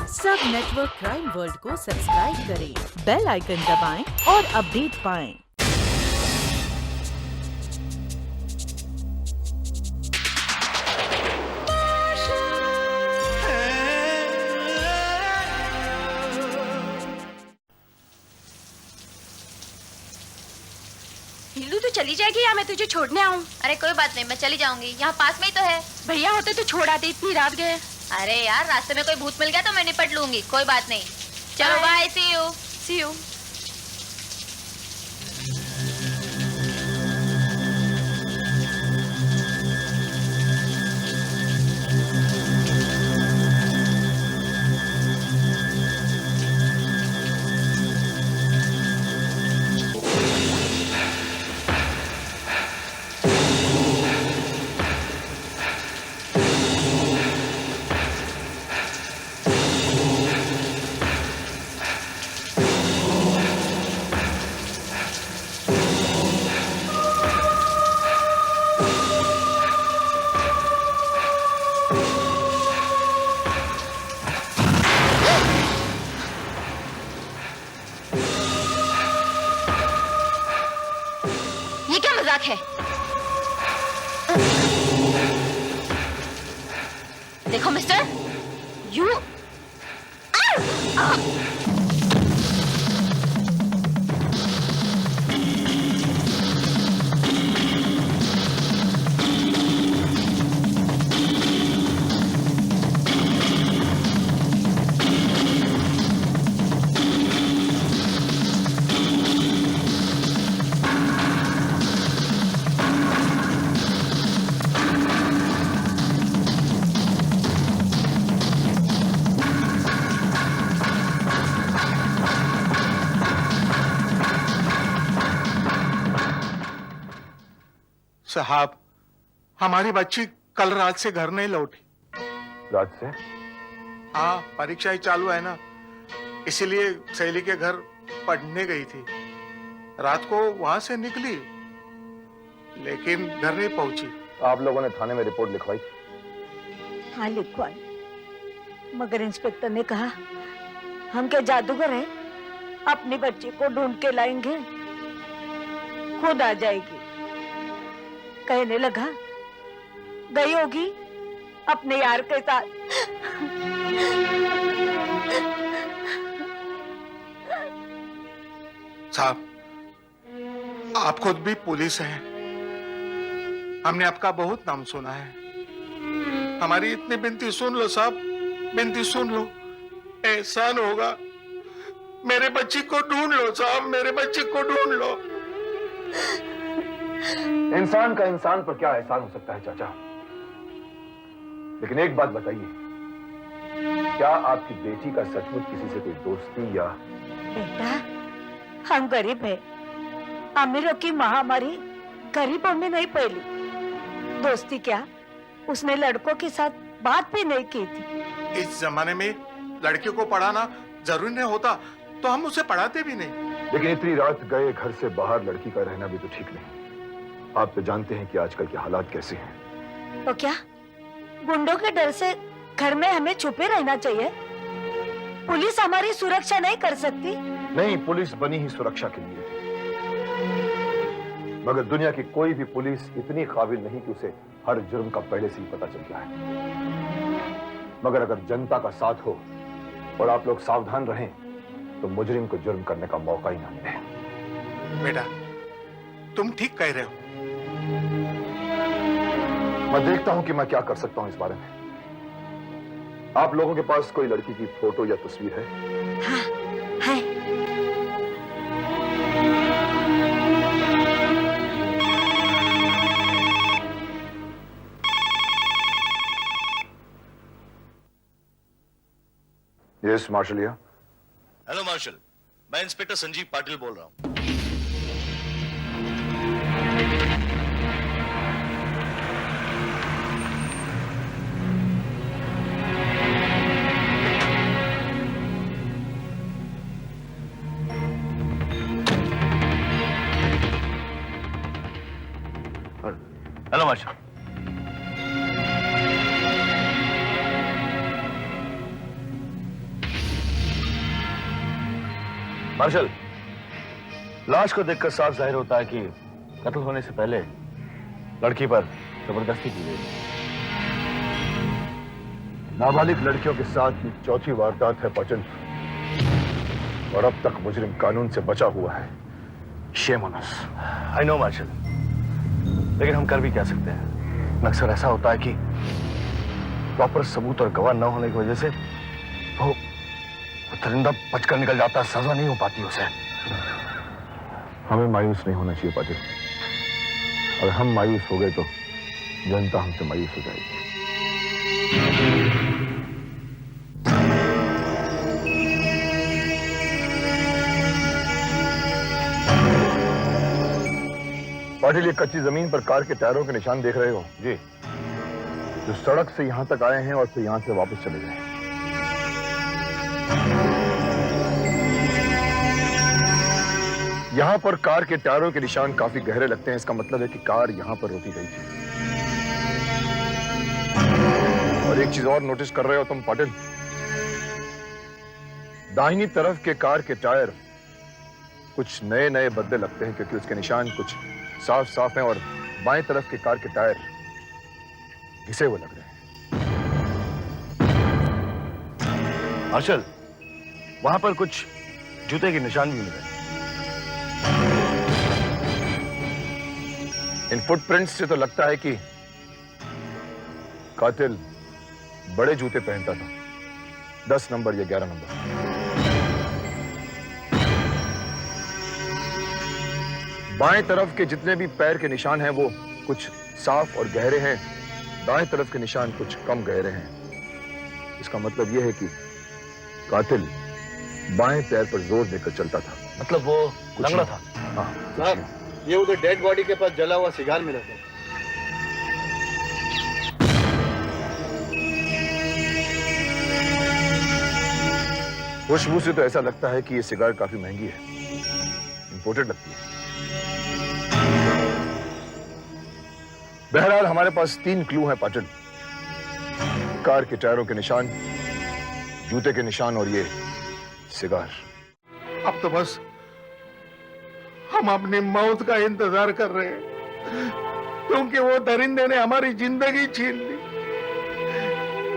सब network crime world को subscribe करें, बेल आइकन दबाएं और अपडेट पाएं। हिलू तू चली जाएगी या मैं तुझे छोड़ने आऊं? अरे कोई बात नहीं, मैं चली जाऊंगी, यहाँ पास में ही तो है। भैया होते तो छोड़ आते, इतनी रात गए। अरे यार, रास्ते में कोई भूत मिल गया तो मैं निपट लूंगी, कोई बात नहीं। चलो bye, see you. See you. ये क्या मजाक है? देखो मिस्टर, यू साहब, हमारी बच्ची कल रात से घर नहीं लौटी। रात से? हाँ, परीक्षा ही चालू है ना, इसीलिए सहेली के घर पढ़ने गई थी। रात को वहां से निकली लेकिन घर नहीं पहुंची। आप लोगों ने थाने में रिपोर्ट लिखवाई? हाँ, लिखवाई, मगर इंस्पेक्टर ने कहा हम क्या जादूगर हैं, अपनी बच्ची को ढूंढ के लाएंगे, खुद आ जाएगी। कहने लगा गई होगी अपने यार के साथ। साहब, आप खुद भी पुलिस हैं, हमने आपका बहुत नाम सुना है। हमारी इतनी विनती सुन लो साहब, विनती सुन लो, एहसान होगा। मेरे बच्ची को ढूंढ लो साहब, मेरे बच्ची को ढूंढ लो। इंसान का इंसान पर क्या एहसान हो सकता है चाचा? लेकिन एक बात बताइए, क्या आपकी बेटी का सचमुच किसी से कोई दोस्ती या? बेटा, हम गरीब हैं, अमीरों की महामारी गरीबों में नहीं फैली। दोस्ती क्या, उसने लड़कों के साथ बात भी नहीं की थी। इस जमाने में लड़कियों को पढ़ाना जरूरी नहीं होता तो हम उसे पढ़ाते भी नहीं। लेकिन इतनी रात गए घर से बाहर लड़की का रहना भी तो ठीक नहीं। आप तो जानते हैं कि आजकल के हालात कैसे हैं। तो क्या गुंडों के डर से घर में हमें छुपे रहना चाहिए? पुलिस हमारी सुरक्षा नहीं कर सकती? नहीं, पुलिस बनी ही सुरक्षा के लिए, मगर दुनिया की कोई भी पुलिस इतनी काबिल नहीं कि उसे हर जुर्म का पहले से ही पता चल जाए। मगर अगर जनता का साथ हो और आप लोग सावधान रहें तो मुजरिम को जुर्म करने का मौका ही ना मिले। बेटा, तुम ठीक कह रहे हो। मैं देखता हूं कि मैं क्या कर सकता हूं इस बारे में। आप लोगों के पास कोई लड़की की फोटो या तस्वीर है? हाँ, है। Yes Marshal. हेलो मार्शल, मैं इंस्पेक्टर संजीव पाटिल बोल रहा हूं। Hello martial. मार्शल, लाश को देखकर साफ जाहिर होता है कि कत्ल होने से पहले लड़की पर जबरदस्ती की गई। नाबालिग लड़कियों के साथ ये चौथी वारदात है पाटिल, और अब तक मुजरिम कानून से बचा हुआ है। Shame on us. I know Marshal, लेकिन हम कर भी क्या सकते हैं? अक्सर ऐसा होता है कि प्रॉपर सबूत और गवाह न होने की वजह से वो दरिंदा बचकर निकल जाता है, सजा नहीं हो पाती उसे। हमें मायूस नहीं होना चाहिए पाटिल। अगर हम मायूस हो गए तो जनता हमसे मायूस हो जाएगी। पाटिल, ये कच्ची जमीन पर कार के टायरों के निशान देख रहे हो? जी। जो सड़क से यहां तक आए हैं और फिर यहां से वापस चले गए। यहां पर कार के टायरों के निशान काफी गहरे लगते हैं। इसका मतलब है कि कार यहां पर रोकी गई थी। और एक चीज और नोटिस कर रहे हो तुम पाटिल? दाहिनी तरफ के कार के टायर कुछ नए नए बदले लगते हैं क्योंकि उसके निशान कुछ साफ साफ हैं, और बाएं तरफ के कार के टायर घिसे हुए लग रहे हैं। मार्शल, वहां पर कुछ जूते के निशान भी मिले। इन फुटप्रिंट्स से तो लगता है कि कातिल बड़े जूते पहनता था, 10 नंबर या 11 नंबर। बाएं तरफ के जितने भी पैर के निशान हैं वो कुछ साफ और गहरे हैं, दाएं तरफ के निशान कुछ कम गहरे हैं। इसका मतलब यह है कि कातिल बाएं पैर पर जोर देकर चलता था। मतलब वो लंगड़ा था। हाँ साहब, ये उधर डेड बॉडी के पास जला हुआ सिगार मिला था। खुशबू से तो ऐसा लगता है कि ये सिगार काफी महंगी है, इंपोर्टेड लगती है। बहरहाल हमारे पास 3 क्लू हैं पाटिल। कार के टायरों के निशान, जूते के निशान और ये सिगार। अब तो बस हम अपनी मौत का इंतजार कर रहे हैं, क्योंकि वो दरिंदे ने हमारी जिंदगी छीन ली।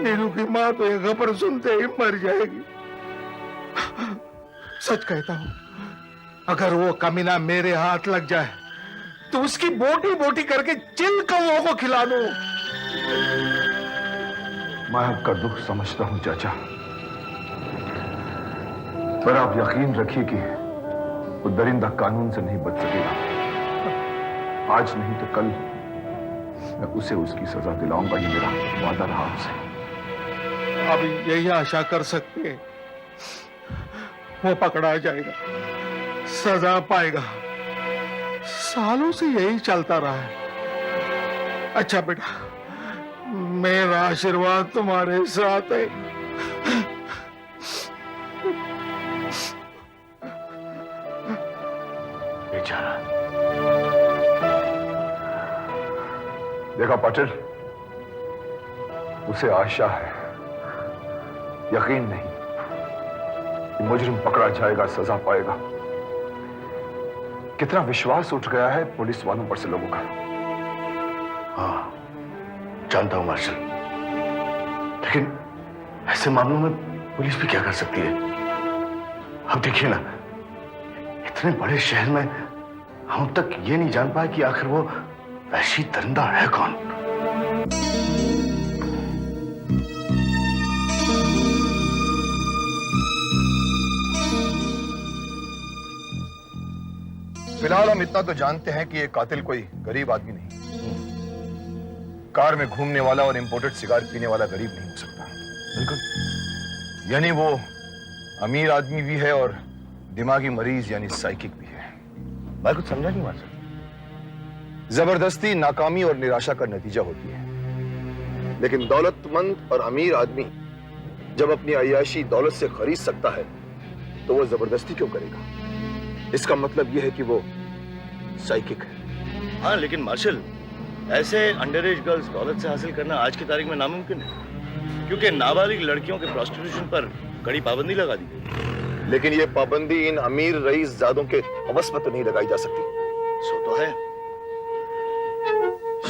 नीरू की माँ तो ये खबर सुनते ही मर जाएगी। सच कहता हूं, अगर वो कमीना मेरे हाथ लग जाए तो उसकी बोटी बोटी करके जिन कौओं को खिला दूं। मैं आपका दुख समझता हूं चाचा, पर आप यकीन रखिए कि वो दरिंदा कानून से नहीं बच सकेगा। आज नहीं तो कल मैं उसे उसकी सजा दिलाऊंगा, ये मेरा वादा रहा आपसे। अब यही आशा कर सकते हैं, वो पकड़ा जाएगा, सजा पाएगा। सालों से यही चलता रहा है। अच्छा बेटा, मेरा आशीर्वाद तुम्हारे साथ है। बेचारा। देखा पाटिल, उसे आशा है, यकीन नहीं कि मुजरिम पकड़ा जाएगा, सजा पाएगा। कितना विश्वास उठ गया है पुलिस वालों पर से लोगों का। हाँ, जानता हूं मार्शल, लेकिन ऐसे मामलों में पुलिस भी क्या कर सकती है? अब देखिए ना, इतने बड़े शहर में हम अब तक ये नहीं जान पाए कि आखिर वो वैशी दरिंदा है कौन। फिलहाल हम इतना तो जानते हैं कि ये कातिल कोई गरीब आदमी नहीं। कार में घूमने वाला और इंपोर्टेड सिगार पीने वाला गरीब नहीं हो सकता। बिल्कुल। यानी वो अमीर आदमी भी है और दिमागी मरीज यानी साइकिक भी है। मैं कुछ समझा नहीं मास्टर। जबरदस्ती नाकामी और निराशा का नतीजा होती है, लेकिन दौलतमंद और अमीर आदमी जब अपनी अय्याशी दौलत से खरीद सकता है तो वो जबरदस्ती क्यों करेगा? इसका मतलब यह है कि वो साइकिक है। हाँ, लेकिन मार्शल, ऐसे अंडरएज गर्ल्स दौलत से हासिल करना आज की तारीख में नामुमकिन है, क्योंकि नाबालिग लड़कियों के प्रोस्टिट्यूशन पर कड़ी पाबंदी लगा दी गई। लेकिन ये पाबंदी इन अमीर रईस जादों के हवस पर तो नहीं लगाई जा सकती। सो तो है।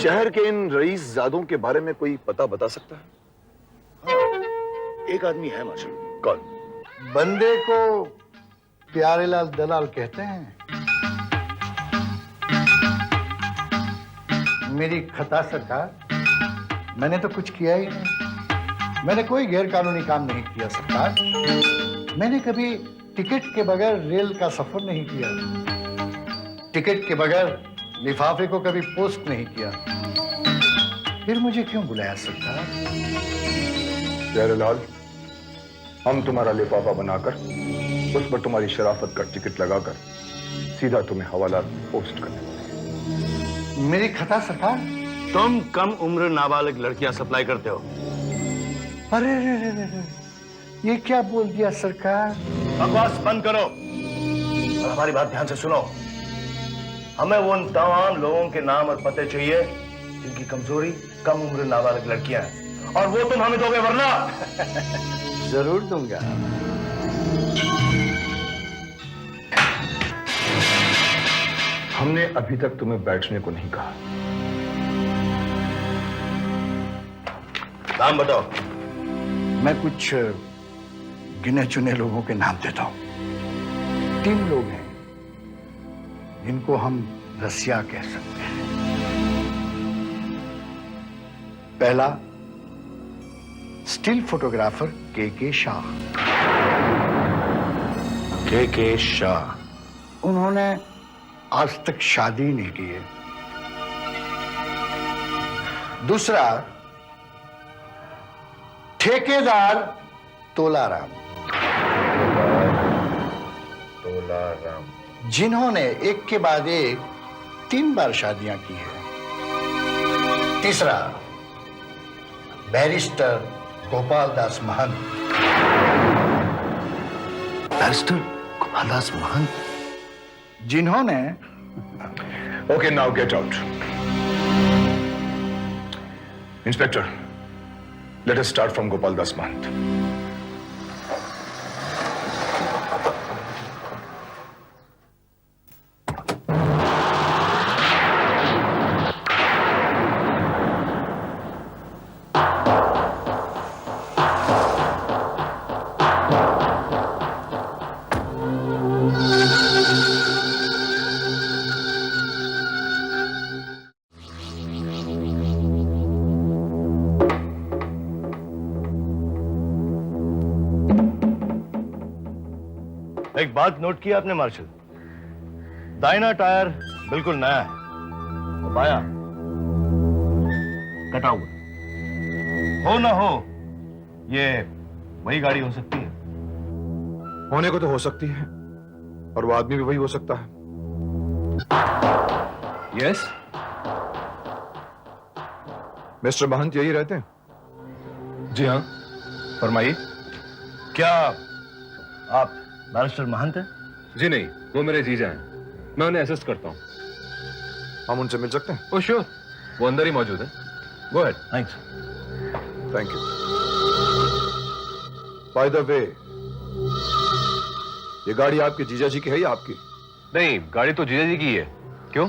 शहर के इन रईस जादों के बारे में कोई पता बता सकता है? एक आदमी है मार्शल। कौन? बंदे को प्यारेलाल दलाल कहते हैं। मेरी खता सरकार, मैंने तो कुछ किया ही नहीं। मैंने कोई गैर कानूनी काम नहीं किया सरकार। मैंने कभी टिकट के बगैर रेल का सफर नहीं किया। टिकट के बगैर लिफाफे को कभी पोस्ट नहीं किया। फिर मुझे क्यों बुलाया सरकार? प्यारेलाल, हम तुम्हारा लिफाफा बनाकर उस पर तुम्हारी शराफत का टिकट लगाकर सीधा तुम्हें हवाला पोस्ट करने वाले। मेरी खता सरकार। तुम कम उम्र नाबालिग लड़कियां सप्लाई करते हो। अरे रे रे रे रे, ये क्या बोल दिया सरकार? बकवास बंद करो और हमारी बात ध्यान से सुनो। हमें वो उन तमाम लोगों के नाम और पते चाहिए जिनकी कमजोरी कम उम्र नाबालिग लड़कियां हैं, और वो तुम हमें दोगे, वरना जरूर दूंगा। हमने अभी तक तुम्हें बैठने को नहीं कहा। नाम बताओ। मैं कुछ गिने चुने लोगों के नाम देता हूं। 3 लोग हैं जिनको हम रसिया कह सकते हैं। पहला, स्टिल फोटोग्राफर के शाह। के शाह। उन्होंने आज तक शादी नहीं की है। दूसरा, ठेकेदार तोलाराम। जिन्होंने एक के बाद एक 3 बार शादियां की है। तीसरा, बैरिस्टर गोपाल दास महंत। बैरिस्टर गोपाल दास महंत, जिन्होंने okay, now get out. Inspector, let us start from Gopal Das Mahant. एक बात नोट किया आपने मार्शल? दाहिना टायर बिल्कुल नया है और बायां कटा हुआ। हो ना हो, ये वही गाड़ी हो सकती है। होने को तो हो सकती है, और वो आदमी भी वही हो सकता है। यस, मिस्टर महंत यही रहते हैं? जी हाँ, फरमाइए। क्या आप बैरिस्टर महंत हैं? जी नहीं, वो मेरे जीजा हैं। मैं उन्हें असिस्ट करता हूँ। हम उनसे मिल सकते हैं? ओह श्योर, वो अंदर ही मौजूद है। Go ahead. Thanks. Thank you. By the way, ये गाड़ी आपके जीजा जी की है या आपकी? नहीं, गाड़ी तो जीजा जी की है। क्यों?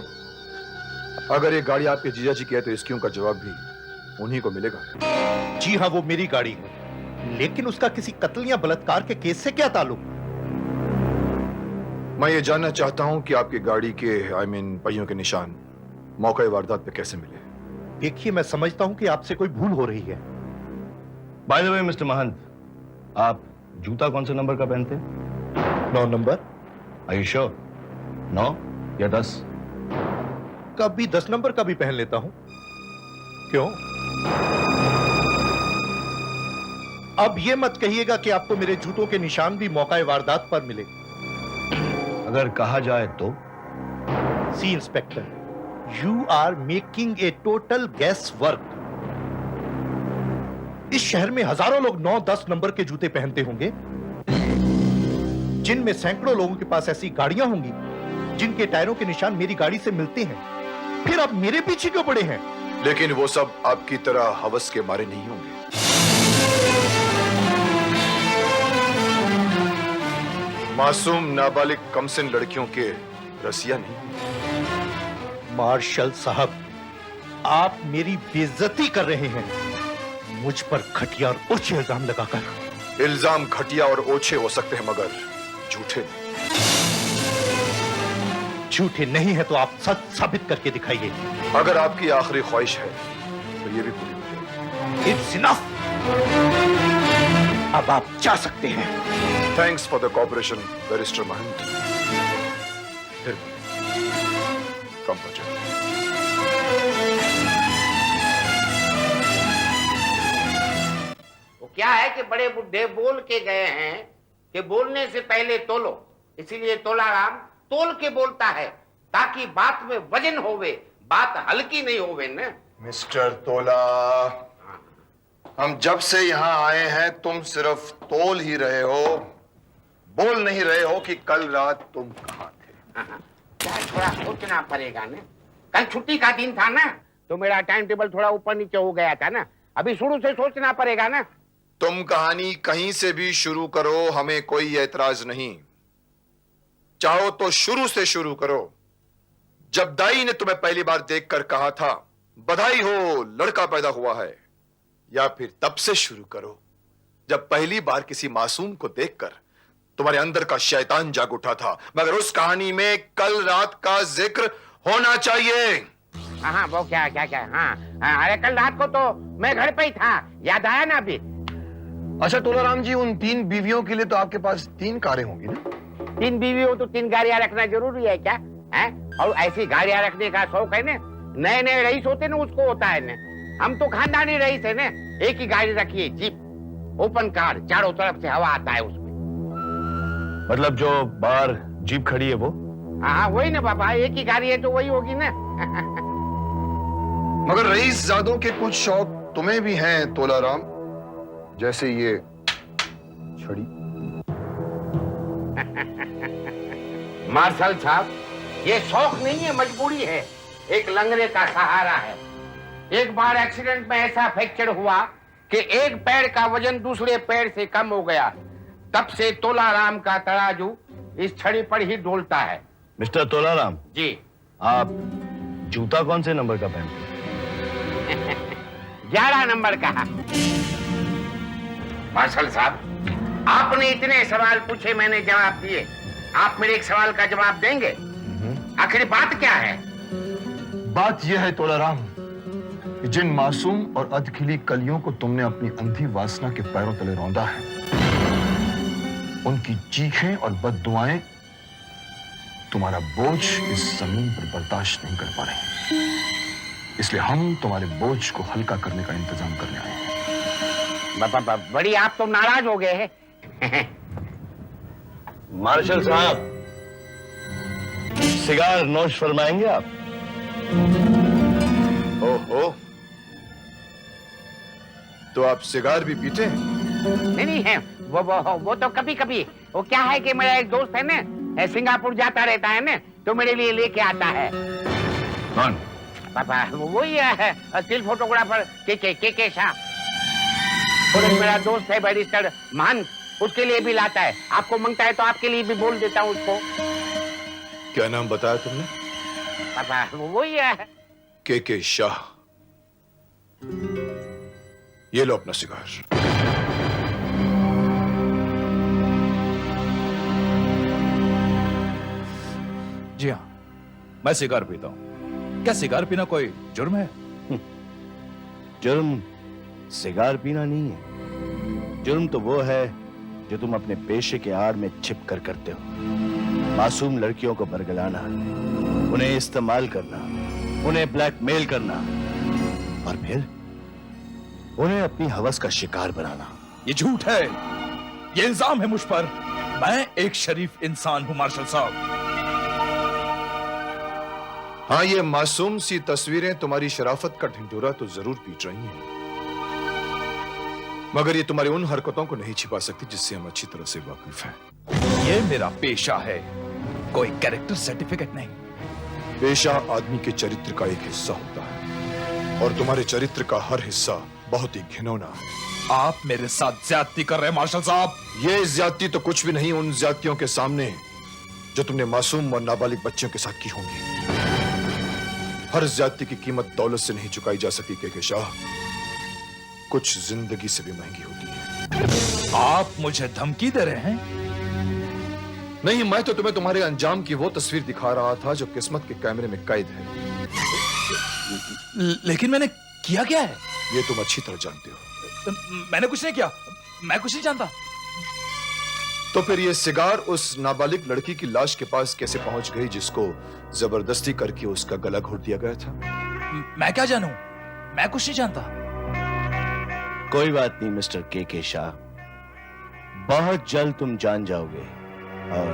अगर ये गाड़ी आपके जीजा जी की है तो इस क्यों का जवाब भी उन्हीं को मिलेगा। जी हाँ, वो मेरी गाड़ी है, लेकिन उसका किसी कत्ल या बलात्कार के केस से क्या ताल्लुक? मैं ये जानना चाहता हूं कि आपकी गाड़ी के पहियों के निशान मौके वारदात पे कैसे मिले। देखिए, मैं समझता हूं कि आपसे कोई भूल हो रही है। बाय द वे मिस्टर महंत, आप जूता कौन से नंबर का पहनते हैं? 9 नंबर। Are you sure? 9 या 10? कभी 10 नंबर का भी पहन लेता हूं। क्यों? अब ये मत कहिएगा कि आपको मेरे जूतों के निशान भी मौका वारदात पर मिले। अगर कहा जाए तो? See inspector, you are making a total guess work. इस शहर में हजारों लोग 9-10 नंबर के जूते पहनते होंगे, जिनमें सैकड़ों लोगों के पास ऐसी गाड़ियां होंगी जिनके टायरों के निशान मेरी गाड़ी से मिलते हैं। फिर आप मेरे पीछे क्यों पड़े हैं? लेकिन वो सब आपकी तरह हवस के मारे नहीं होंगे। मासूम नाबालिग कमसिन लड़कियों के रसिया नहीं। मार्शल साहब, आप मेरी बेइज्जती कर रहे हैं मुझ पर घटिया और ओछे इल्जाम लगाकर। इल्जाम घटिया और ओछे हो सकते हैं मगर झूठे नहीं। झूठे नहीं है तो आप सच साबित करके दिखाइए। अगर आपकी आखिरी ख्वाहिश है तो ये भी पूरी हो जाएगी। It's enough. अब आप जा सकते हैं। Thanks for the cooperation barrister Mahant. फिर कम बचे। वो क्या है कि बड़े बुढ़े बोल के गए हैं कि बोलने से पहले तोलो, इसीलिए तोलाराम तोल के बोलता है ताकि बात में वजन होवे, बात हल्की नहीं होवे न। मिस्टर तोला, हम जब से यहाँ आए हैं तुम सिर्फ तोल ही रहे हो, बोल नहीं रहे हो कि कल रात तुम कहाँ थे। क्या थोड़ा सोचना पड़ेगा ना। कल छुट्टी का दिन था ना, तो मेरा टाइम टेबल थोड़ा ऊपर नीचे हो गया था ना। अभी शुरू से सोचना पड़ेगा ना। तुम कहानी कहीं से भी शुरू करो, हमें कोई एतराज नहीं। चाहो तो शुरू से शुरू करो। जब दाई ने तुम्हें पहली बार देखकर कहा था बधाई हो लड़का पैदा हुआ है, या फिर तब से शुरू करो जब पहली बार किसी मासूम को देखकर तुम्हारे अंदर का शैतान जाग उठा था। मगर उस कहानी में कल रात का जिक्र होना चाहिए। हाँ वो क्या क्या क्या हाँ, अरे कल रात को तो मैं घर पे ही था, याद आया ना अभी। अच्छा तोलाराम जी, उन 3 बीवियों के लिए तो आपके पास 3 कारें होंगी ना? 3 बीवी हो तो 3 गाड़ियां रखना जरूरी है क्या है? और ऐसी गाड़ियां रखने का शौक है ना, नए नए रईस होते ना उसको होता है ना। हम तो खानदानी रईस है ना, एक ही गाड़ी रखिए, जीप ओपन कार, चारों तरफ से हवा आता है उसमें। मतलब जो बाहर जीप खड़ी है वो? हाँ वही ना बाबा, एक ही गाड़ी है तो वही होगी ना। मगर रईस ज़ादों के कुछ शौक तुम्हें भी हैं तोलाराम, जैसे ये छड़ी। मार्शल साहब, ये शौक नहीं है, मजबूरी है, एक लंगड़े का सहारा है। एक बार एक्सीडेंट में ऐसा फ्रैक्चर हुआ कि एक पैर का वजन दूसरे पैर से कम हो गया। तब से तोलाराम का तराजू इस छड़ी पर ही डोलता है। मिस्टर तोलाराम जी, आप जूता कौन से नंबर का पहनते हैं? 11 नंबर का। मार्शल साहब, आपने इतने सवाल पूछे, मैंने जवाब दिए। आप मेरे एक सवाल का जवाब देंगे? आखिर बात क्या है? बात यह है तोलाराम कि जिन मासूम और अधखिली कलियों को तुमने अपनी अंधी वासना के पैरों तले रौंदा है, उनकी चीखें और बद्दुआएं तुम्हारा बोझ इस जमीन पर बर्दाश्त नहीं कर पा रहे। इसलिए हम तुम्हारे बोझ को हल्का करने का इंतजाम करने आए हैं। बड़ी आप तो नाराज हो गए हैं। मार्शल साहब, सिगार नोश फरमाएंगे आप? ओहो, तो आप सिगार भी पीते हैं? नहीं है, वो तो कभी कभी। वो क्या है कि मेरा एक दोस्त है ना, सिंगापुर जाता रहता है ना, तो मेरे लिए लेके आता है। कौन? पापा वही है, स्टिल फोटोग्राफर के शाह। और एक मेरा दोस्त है बैरिस्टर महंत, उसके लिए भी लाता है। आपको मांगता है तो आपके लिए भी बोल देता हूँ उसको। क्या नाम बताया तुमने? पापा वही है, के शाह। ये लो अपना सिगार। जी हाँ, मैं सिगार पीता हूँ। क्या सिगार पीना कोई जुर्म है? जुर्म सिगार पीना नहीं है, जुर्म तो वो है जो तुम अपने पेशे के आड़ में छिप कर करते हो। मासूम लड़कियों को बरगलाना, उन्हें इस्तेमाल करना, उन्हें ब्लैकमेल करना और फिर उन्हें अपनी हवस का शिकार बनाना। ये झूठ है, ये इल्जाम है मुझ पर। मैं एक शरीफ इंसान हूं मार्शल साहब। हाँ, ये मासूम सी तस्वीरें तुम्हारी शराफत का ढिंढोरा तो जरूर पीट रही हैं, मगर ये तुम्हारी उन हरकतों को नहीं छिपा सकती जिससे हम अच्छी तरह से वाकिफ हैं। ये मेरा पेशा है, कोई कैरेक्टर सर्टिफिकेट नहीं। पेशा आदमी के चरित्र का एक हिस्सा होता है, और तुम्हारे चरित्र का हर हिस्सा बहुत ही घिनौना है। आप मेरे साथ ज्यादती कर रहे हैं मार्शल साहब। ये ज्यादती तो कुछ भी नहीं उन ज्यादतियों के सामने जो तुमने मासूम और नाबालिग बच्चों के साथ की होंगी। हर ज्यादती की कीमत दौलत से नहीं चुकाई जा सकती के शाह, कुछ जिंदगी से भी महंगी होती है। आप मुझे धमकी दे रहे हैं? नहीं, मैं तो तुम्हें तुम्हारे अंजाम की वो तस्वीर दिखा रहा था जो किस्मत के कैमरे में कैद है। लेकिन मैंने किया क्या है? ये तुम अच्छी तरह जानते हो। मैंने कुछ नहीं किया, मैं कुछ नहीं जानता। तो फिर ये सिगार उस नाबालिग लड़की की लाश के पास कैसे पहुंच गई जिसको जबरदस्ती करके उसका गला घोट दिया गया था? मैं क्या जानूं? मैं कुछ नहीं जानता। कोई बात नहीं मिस्टर के शाह, बहुत जल्द तुम जान जाओगे और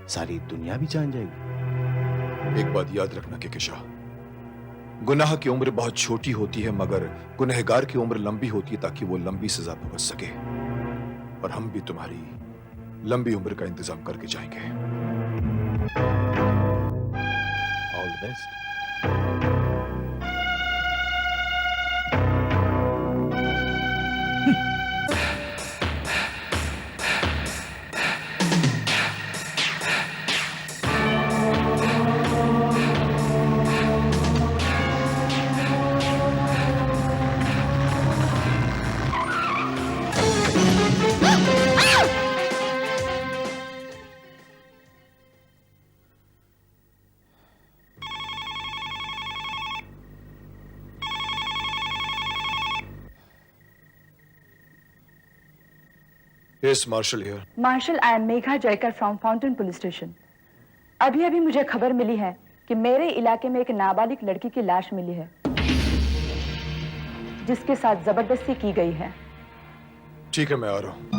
सारी दुनिया भी जान जाएगी। एक बात याद रखना के शाह, गुनाह की उम्र बहुत छोटी होती है मगर गुनहगार की उम्र लंबी होती है ताकि वो लंबी सजा भुगत सके। और हम भी तुम्हारी लंबी उम्र का इंतजाम करके जाएंगे। All the best. Yes, Marshal here. Marshal, I am Megha Jaykar from Fountain police station. अभी अभी मुझे खबर मिली है कि मेरे इलाके में एक नाबालिग लड़की की लाश मिली है जिसके साथ जबरदस्ती की गई है। ठीक है, मैं आ रहा हूं।